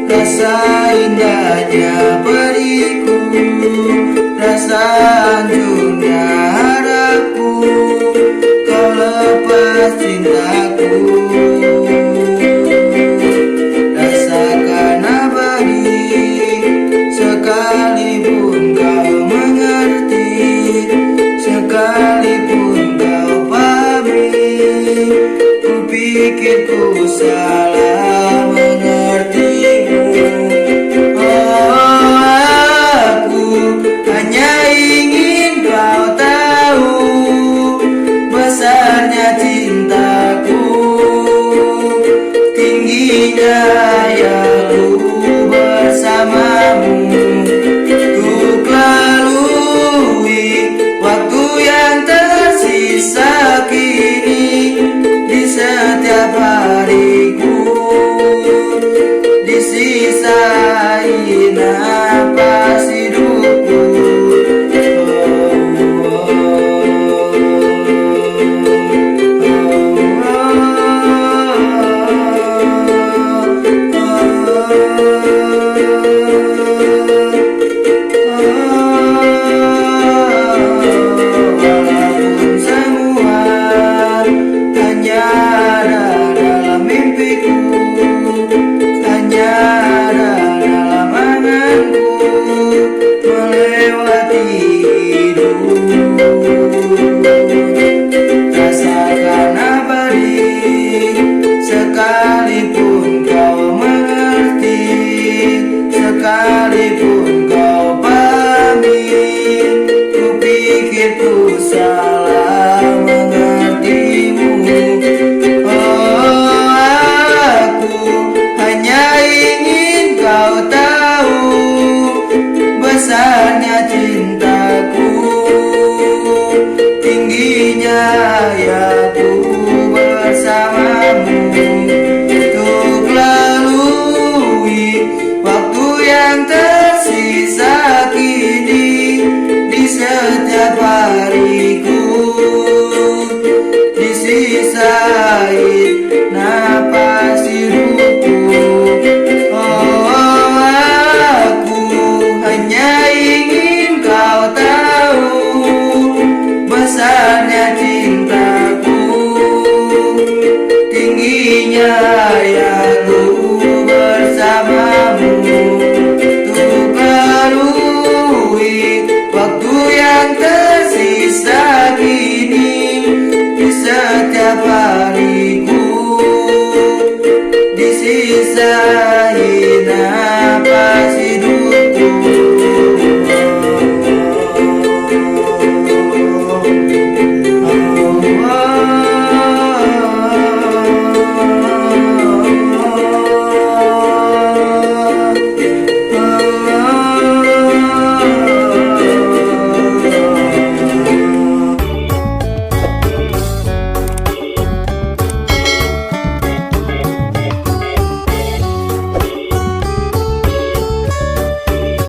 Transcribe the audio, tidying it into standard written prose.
rasa indahnya periku, rasa hancurnya harapku, kau lepas cintaku. Rasakan abadi, sekalipun kau mengerti, sekalipun kau pahami, ku pikir ku salah mengertimu. Oh, aku hanya ingin kau tahu besarnya cintaku, tingginya hayaku bersamamu, untuk lalui waktu yang tersisa kini. Di setiap hariku disisai napas hidupku. Rasakan abadi, sekalipun kau mengerti, sekalipun kau pahami, ku pikir ku salah mengertimu. Oh, aku hanya ingin kau tahu besarnya cintaku, tingginya hayaku bersamamu, untuk lalui waktu yang tersisa kini. Di setiap hariku disisai napas hidupku. Oh, aku hanya ingin kau tahu besarnya cintaku, tingginya